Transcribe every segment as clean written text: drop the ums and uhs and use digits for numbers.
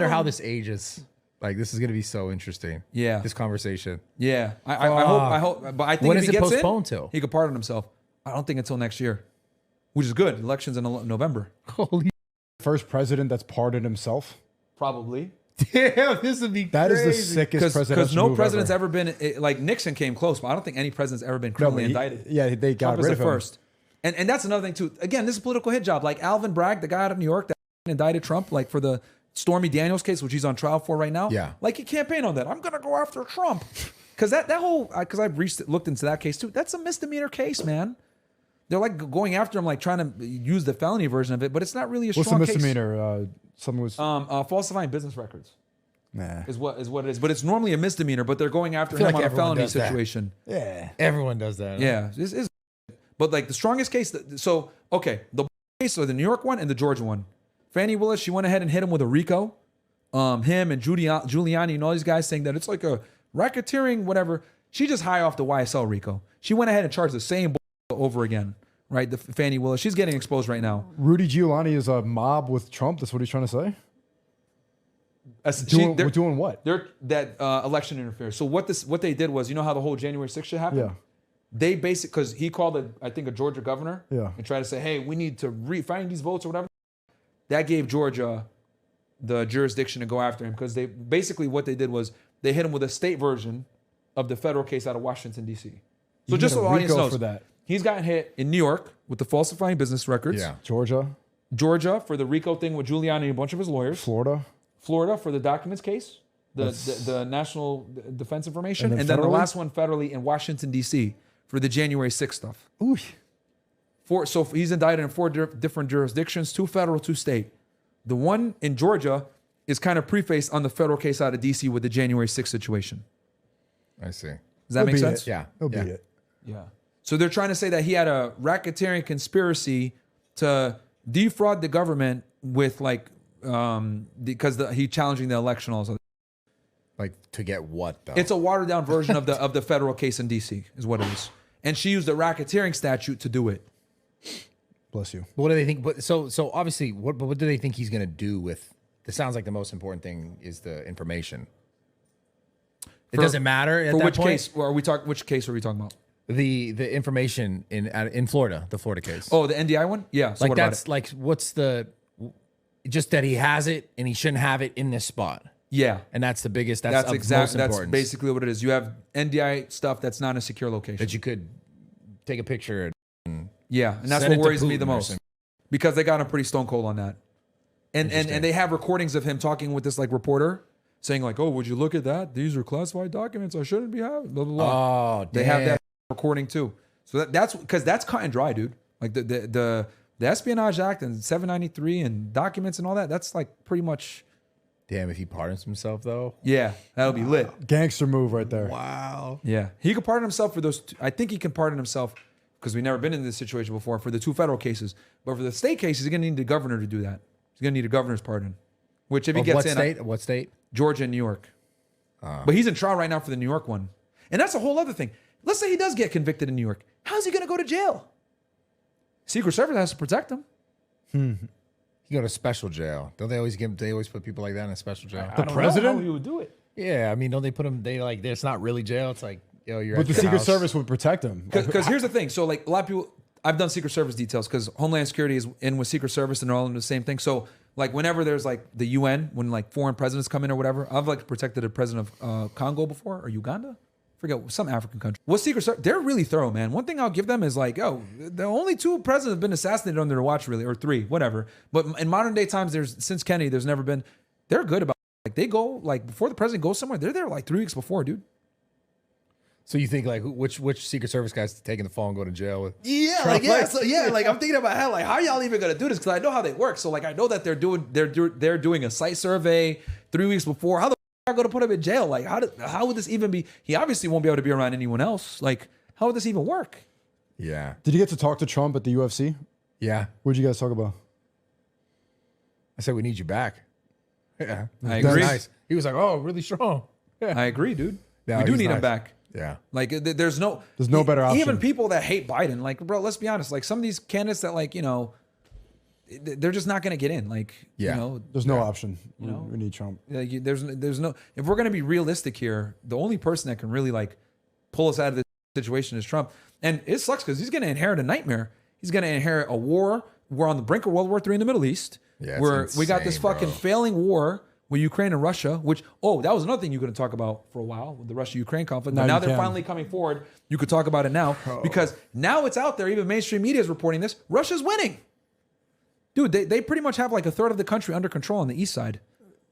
wonder how this ages. Like, this is going to be so interesting. Yeah. This conversation. Yeah. I hope. But I think When if is he it gets postponed in, till? he could pardon himself. I don't think until next year, which is good. Elections in November. Holy First president that's pardoned himself. Probably. damn, this would be That is crazy. the sickest presidential Because no move president's ever. ever been, like Nixon came close, but I don't think any president's ever been No, criminally but indicted. yeah, they got Trump is rid the of him. first. And that's another thing too. Again, this is a political hit job. Like Alvin Bragg, the guy out of New York that indicted Trump, like for the Stormy Daniels case, which he's on trial for right now. Yeah. Like he campaigned on that. I'm gonna go after Trump. Because that whole, because I've looked into that case too. That's a misdemeanor case, man. They're like going after him, like trying to use the felony version of it, but it's not really a What's the strong case. misdemeanor? Something was. Falsifying business records Nah. is what it is. But it's normally a misdemeanor, but they're going after I feel him like on a everyone felony does that. situation. Yeah. Everyone does that. Yeah, this is. But like the strongest case, so okay, the case or the New York one and the Georgia one. Fannie Willis, she went ahead and hit him with a RICO. Him and Giuliani and all these guys saying that it's like a racketeering, whatever. She just high off the YSL RICO. She went ahead and charged the same over again, right? The Fannie Willis, she's getting exposed right now. Rudy Giuliani is a mob with Trump. That's what he's trying to say. We're doing what? They're that election interference. So what they did was, you know how the whole January 6th shit happened? Yeah. They basically, because he called I think a Georgia governor, Yeah. and tried to say, hey, we need to find these votes or whatever. That gave Georgia the jurisdiction to go after him, because they basically what they did was they hit him with a state version of the federal case out of Washington D.C. So You just get so a the audience RICO knows, for that. he's gotten hit in New York with the falsifying business records. Yeah. Georgia, for the RICO thing with Giuliani and a bunch of his lawyers. Florida. Florida for the documents case, the National Defense Information, And and then then the federally? last one federally in Washington D.C. for the January 6th stuff. Ooh. So he's indicted in 4 different jurisdictions, 2 federal, 2 state. The one in Georgia is kind of prefaced on the federal case out of D.C. with the January 6th situation. I see. Does that make sense? Yeah. He'll yeah. beat it. Yeah. So they're trying to say that he had a racketeering conspiracy to defraud the government with like because he challenging the election also. Like, to get what, though? It's a watered down version of the federal case in D.C. is what it is, and she used the racketeering statute to do it. Bless you. But what do they think? But so obviously, what do they think he's going to do with? It sounds like the most important thing is the information. It doesn't matter at For that which point? case? Are we talking? Which case are we talking about? The information in Florida, the Florida case. Oh, the NDI one. Yeah. So like what about that's it? like what's the? Just that he has it and he shouldn't have it in this spot, Yeah. and that's the biggest. That's That's of exactly. most That's importance. basically what it is. You have NDI stuff that's not in a secure location. that you could take a picture. Yeah, and that's Send what it to worries me Putin the or most, something. because they got him pretty stone cold on that, and they have recordings of him talking with this like reporter saying like, "Oh, would you look at that? These are classified documents. I shouldn't be having." Blah blah blah. Oh, They have that recording too. So that's because that's cut and dry, dude. Like the Espionage Act and 793 and documents and all that. That's like pretty much. Damn, if he pardons himself though. Yeah, that'll be lit. Gangster move right there. Wow. Yeah, he could pardon himself for those. I think he can pardon himself because we've never been in this situation before for the 2 federal cases. But for the state cases, he's gonna need the governor to do that. He's gonna need a governor's pardon. Which if he Of gets what in, state? What state? Georgia and New York. But he's in trial right now for the New York one, and that's a whole other thing. Let's say he does get convicted in New York. How's he gonna go to jail? Secret Service has to protect him. You go to special jail. Don't they always They always put people like that in a special jail. I don't president? know how he would do it. Yeah, I mean, don't they put them? They like it's not really jail. It's like you're. But at the your Secret house. Service would protect him. Because here's the thing. So like a lot of people, I've done Secret Service details because Homeland Security is in with Secret Service and they're all in the same thing. So like whenever there's like the UN, when like foreign presidents come in or whatever, I've like protected a president of Congo before or Uganda. Forget some African country. What Secret Service? They're really thorough, man. One thing I'll give them is like, the only 2 presidents have been assassinated under their watch, really, or 3, whatever. But in modern day times, since Kennedy, there's never been. They're good about like they go like before the president goes somewhere. They're there like 3 weeks before, dude. So you think like which Secret Service guy's taking the fall and go to jail with? Yeah, Trump, like I'm thinking about how are y'all even gonna do this? Because I know how they work. So like I know that they're doing a site survey 3 weeks before. How the f- are going to put him in jail? Like how would this even be? He obviously won't be able to be around anyone else. Like how would this even work? Yeah, Did you get to talk to Trump at the UFC? yeah. What'd you guys talk about? I said we need you back. Yeah, I He was agree. Nice. He was like, oh, really strong. Yeah, I agree, dude. Yeah, we do he's need him nice. back. yeah. Like there's no better option. Even people that hate Biden, like bro, let's be honest. Like some of these candidates that like they're just not going to get in. Like, Yeah. you know, There's no option. You know? We need Trump. like, there's no, if we're going to be realistic here, the only person that can really like pull us out of this situation is Trump. And it sucks because he's going to inherit a nightmare. He's going to inherit a war. We're on the brink of World War III in the Middle East. Yeah, it's where we got this insane, fucking bro. failing war with Ukraine and Russia, which, that was another thing you couldn't talk about for a while with the Russia-Ukraine conflict. But Now now you they're can. finally coming forward. You could talk about it now because now it's out there. Even mainstream media is reporting this. Russia's winning. Dude, they pretty much have like a third of the country under control on the east side.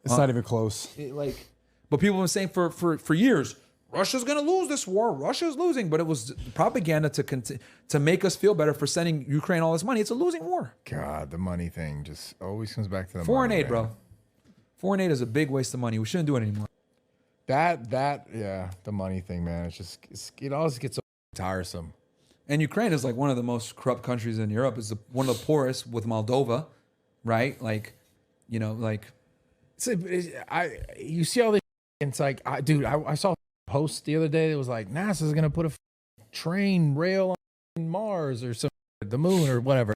It's not even close. But people have been saying for years, Russia's going to lose this war. Russia's losing. But it was propaganda to make us feel better for sending Ukraine all this money. It's a losing war. God, the money thing just always comes back to the Foreign money, aid, bro. man. Foreign aid is a big waste of money. We shouldn't do it anymore. Yeah, the money thing, man. It always gets so tiresome. And Ukraine is like one of the most corrupt countries in Europe. It's one of the poorest with Moldova, right? Like, you know, like You see all this. It's like, dude, I saw a post the other day that was like NASA's gonna put a train rail on Mars or some the moon or whatever.